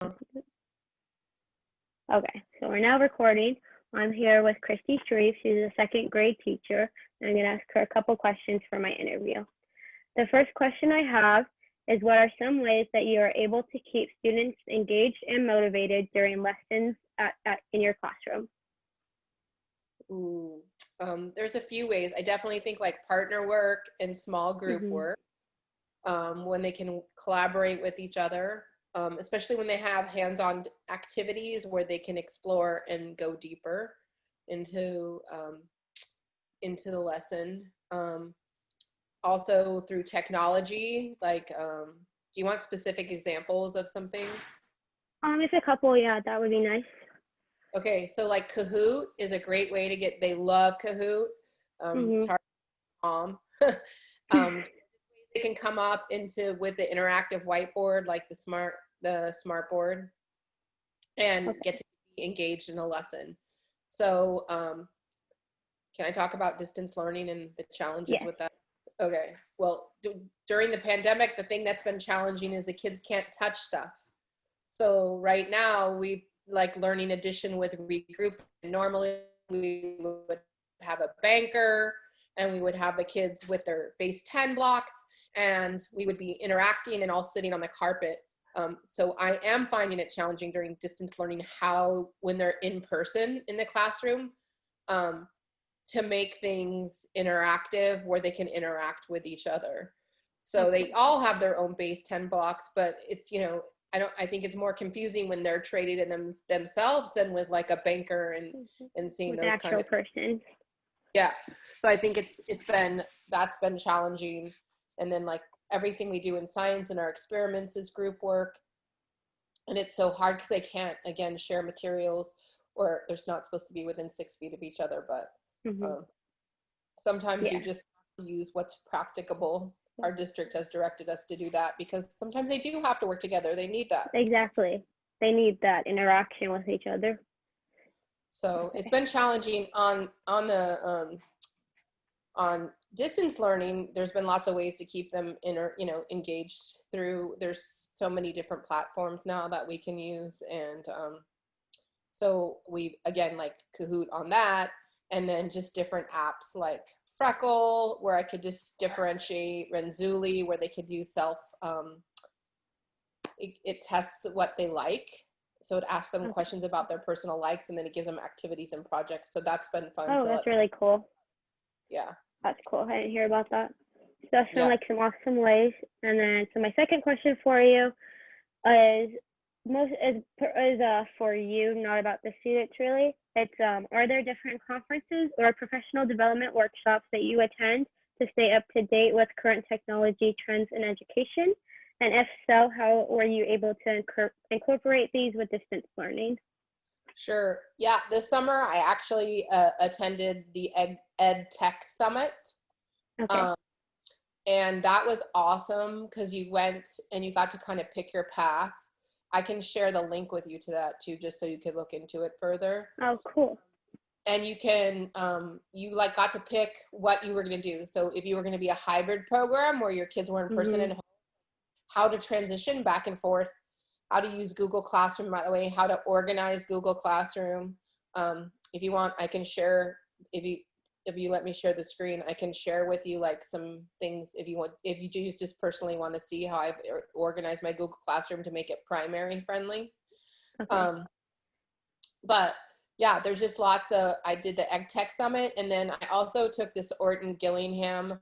Okay, so we're now recording. I'm here with Christy Sharif. She's a second grade teacher, and I'm going to ask her a couple questions for my interview. The first question I have is, what are some ways that you are able to keep students engaged and motivated during lessons in your classroom? Ooh, there's a few ways. I definitely think like partner work and small group work, when they can collaborate with each other, especially when they have hands-on activities where they can explore and go deeper into the lesson. Also through technology, like, do you want specific examples of some things? If a couple, yeah, that would be nice. Okay, so like Kahoot is a great way to get, they love Kahoot. It's hard to mom. They can come up with the interactive whiteboard, like the smart board, and get to be engaged in a lesson. So can I talk about distance learning and the challenges with that? Okay, well, during the pandemic, the thing that's been challenging is the kids can't touch stuff. So right now we like learning addition with regroup. Normally we would have a banker and we would have the kids with their base 10 blocks and we would be interacting and all sitting on the carpet. So I am finding it challenging during distance learning when they're in person in the classroom, to make things interactive where they can interact with each other. So they all have their own base 10 blocks, but it's, I think it's more confusing when they're traded in themselves than with like a banker and seeing with those kind of person. Yeah. So I think that's been challenging. And then like everything we do in science and our experiments is group work. And it's so hard because they can't, again, share materials, or they're not supposed to be within 6 feet of each other, but sometimes you just have to use what's practicable. Our district has directed us to do that because sometimes they do have to work together. They need that. Exactly. They need that interaction with each other. So it's been challenging on distance learning. There's been lots of ways to keep them engaged through. There's so many different platforms now that we can use, and so we again like Kahoot on that, and then just different apps like Freckle, where I could just differentiate, Renzulli, where they could use it tests what they like. So it asks them questions about their personal likes, and then it gives them activities and projects. So that's been fun. Oh, that's really cool. Yeah. That's cool. I didn't hear about that. So that sounds like some awesome ways. And then, so my second question for you is for you, not about the students really. It's are there different conferences or professional development workshops that you attend to stay up to date with current technology trends in education? And if so, how were you able to incorporate these with distance learning? Sure. Yeah, this summer I actually attended the Ed Tech Summit. Okay. And that was awesome because you went and you got to kind of pick your path. I can share the link with you to that too, just so you could look into it further. Oh, cool. And you can, you like got to pick what you were going to do. So if you were going to be a hybrid program where your kids were in person and home, how to transition back and forth, how to use Google Classroom, by the way, how to organize Google Classroom. If you want, I can share, if you let me share the screen, I can share with you like some things if you just personally want to see how I've organized my Google Classroom to make it primary friendly. Okay. But yeah, there's just I did the Ed Tech Summit, and then I also took this Orton Gillingham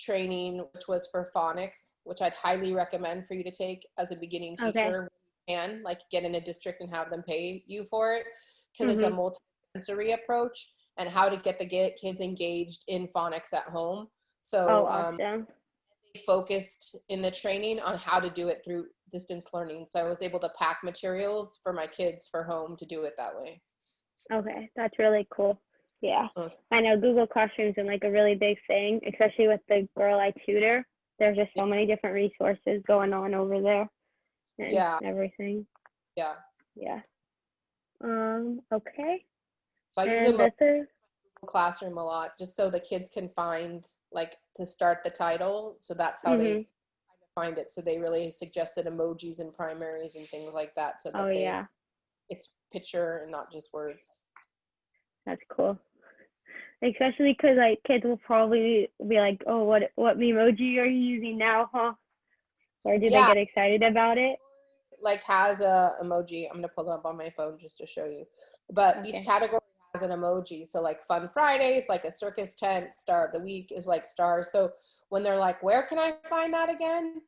training, which was for phonics, which I'd highly recommend for you to take as a beginning teacher. And like get in a district and have them pay you for it, because it's a multi-sensory approach and how to get the kids engaged in phonics at home. So awesome. they focused in the training on how to do it through distance learning. So I was able to pack materials for my kids for home to do it that way. Okay, that's really cool. Yeah, I know Google Classroom's been like a really big thing, especially with the girl I tutor. There's just so many different resources going on over there. And everything. Yeah. Okay. So I use Google Classroom a lot just so the kids can find like to start the title. So that's how they find it. So they really suggested emojis and primaries and things like that, so that Oh yeah, it's picture and not just words. that's cool. Especially because like kids will probably be like, "Oh, what emoji are you using now, huh?" Or do they Yeah, get excited about it? like has a emoji. I'm gonna pull it up on my phone just to show you. But each Okay. category has an emoji. So like Fun Fridays, like a circus tent, Star of the Week is like stars. So when they're like, where can I find that again?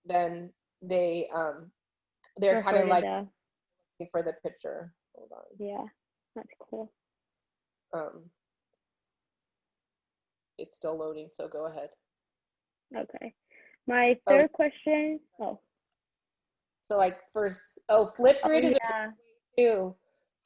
Then they're kind of Recorded like the. for the picture. Hold Yeah, that's cool. on. It's still loading, so go ahead. Okay. My Oh, third question. Oh. so like first, Flipgrid Oh is a yeah. great too.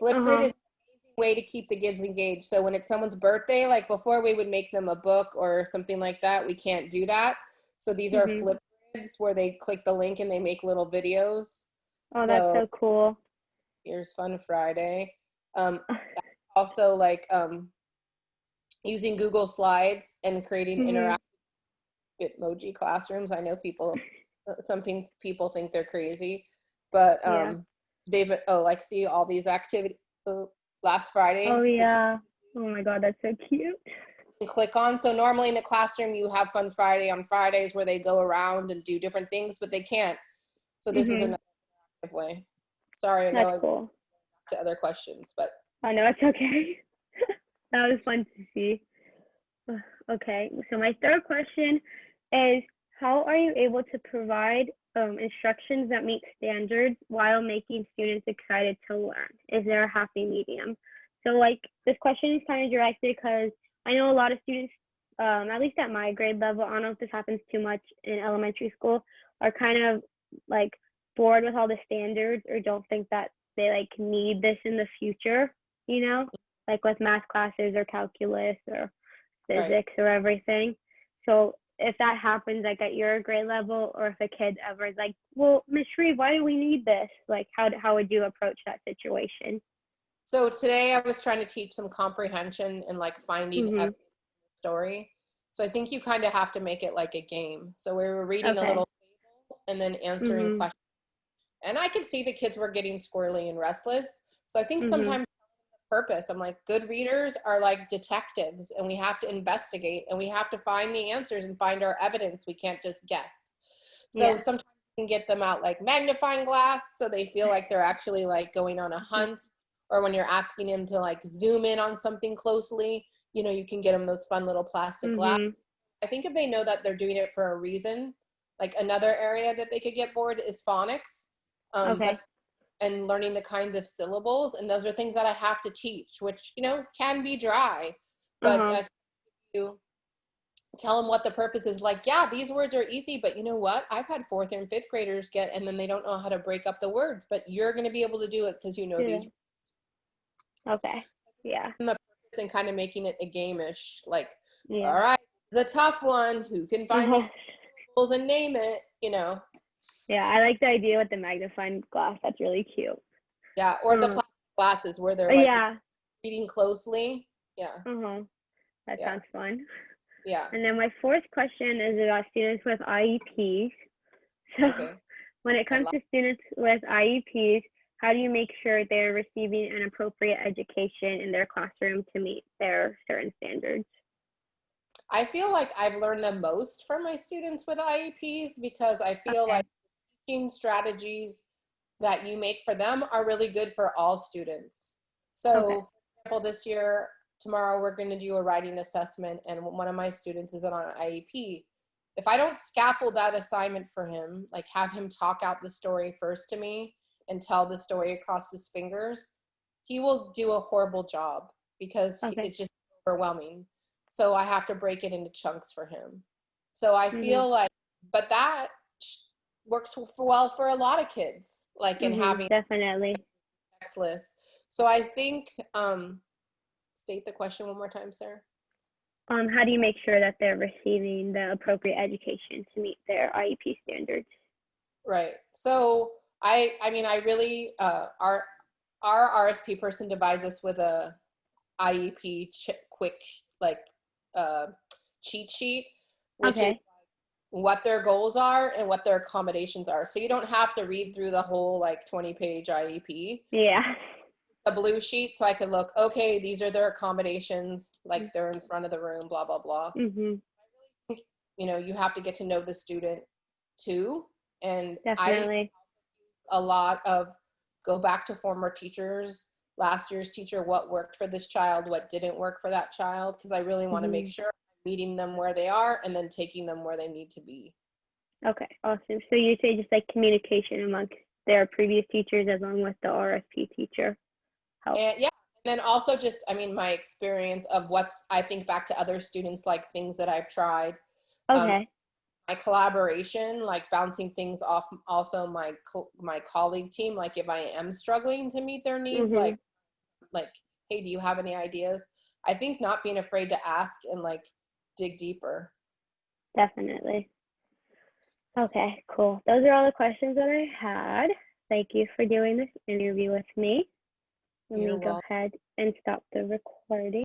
Flipgrid Uh-huh. is a way to keep the kids engaged. So when it's someone's birthday, like before we would make them a book or something like that, we can't do that. So these are Mhm. Flipgrids where they click the link and they make little videos. Oh, that's So so cool. here's Fun Friday. Also like using Google Slides and creating Mhm. interactive Bitmoji classrooms. I know some people think they're crazy, but Yeah. they've like see all these activities. Last Oh Friday, the kids yeah. Oh my God, that's so cute. can click on. So normally in the classroom, you have Fun Friday on Fridays where they go around and do different things, but they can't. So this is Mhm. another way. Sorry, I know That's I cool. to other questions, but Oh no, it's okay. That was fun to see. Okay, so my third question is, how are you able to provide instructions that meet standards while making students excited to learn? Is there a happy medium? So like this question is kind of directed because I know a lot of students, at least at my grade level, I don't know if this happens too much in elementary school, are kind of like bored with all the standards or don't think that they like need this in the future, you know, like with math classes or calculus or right. physics or everything. So if that happens like at your grade level, or if a kid ever is like, well, Miss Shreve, why do we need this? Like how would you approach that situation? So today I was trying to teach some comprehension and like finding a Mhm. story. So I think you kind of have to make it like a game. So we were reading a Okay. little fable and then answering Mhm. questions. And I could see the kids were getting squirrely and restless. So I think Mhm. sometimes purpose, I'm like, good readers are like detectives and we have to investigate and we have to find the answers and find our evidence. We can't just guess. So Yeah. sometimes you can get them out like magnifying glass so they feel like they're actually like going on a hunt, or when you're asking them to like zoom in on something closely, you can get them those fun little plastic glass. Mhm. I think if they know that they're doing it for a reason, like another area that they could get bored is phonics, but Okay. and learning the kinds of syllables, and those are things that I have to teach, which can be dry, but Uh-huh. you tell them what the purpose is. Like, yeah, these words are easy, but you know what? I've had fourth and fifth graders get, and then they don't know how to break up the words, but you're going to be able to do it because you know these. Yeah. Okay. Yeah. And the purpose and kind of making it a game-ish, like, all Yeah. right, the tough one, who can find Uh-huh. these syllables and name it. Yeah, I like the idea with the magnifying glass. That's really cute. Yeah, or the Uh, plastic glasses where they're like yeah. reading closely. Yeah, Uh-huh. That yeah, sounds fun. yeah. And then my fourth question is about students with IEPs. So Okay. when it I comes love. to students with IEPs, how do you make sure they're receiving an appropriate education in their classroom to meet their certain standards? I feel like I've learned the most from my students with IEPs because I feel Okay. like teaching strategies that you make for them are really good for all students. Okay. So, for example, this year, tomorrow, we're going to do a writing assessment, and one of my students is on an IEP. If I don't scaffold that assignment for him, like have him talk out the story first to me and tell the story across his fingers, he will do a horrible job because Okay. it's just overwhelming. So I have to break it into chunks for him. So I Mhm. feel like, but that works well for a lot of kids, like in Mhm. having Definitely. a text list. So I think, state the question one more time, sir. How do you make sure that they're receiving the appropriate education to meet their IEP standards? Right. So I mean, I really, our RSP person divides us with a IEP quick, like, uh, cheat sheet, which is Okay. what their goals are and what their accommodations are. So you don't have to read through the whole like 20-page IEP. Yeah. A blue sheet so I could look, okay, these are their accommodations, like they're in front of the room, blah, blah, blah. Mhm. You know, you have to get to know the student too. And Definitely. a lot of go back to former teachers, last year's teacher, what worked for this child, what didn't work for that child, because I really want to make sure I'm meeting them where they are and then taking them where they need to be. Okay, awesome. So you say just like communication amongst their previous teachers along with the RSP teacher help. And yeah, and then also just, I mean, my experience of what's, I think back to other students, like things that I've tried. Okay. My collaboration, like bouncing things off also my colleague team, like if I am struggling to meet their needs, like, hey, do you have any ideas? I think not being afraid to ask and like dig deeper. Definitely. Okay, cool. Those are all the questions that I had. Thank you for doing this interview with me. Let me go ahead and stop the recording.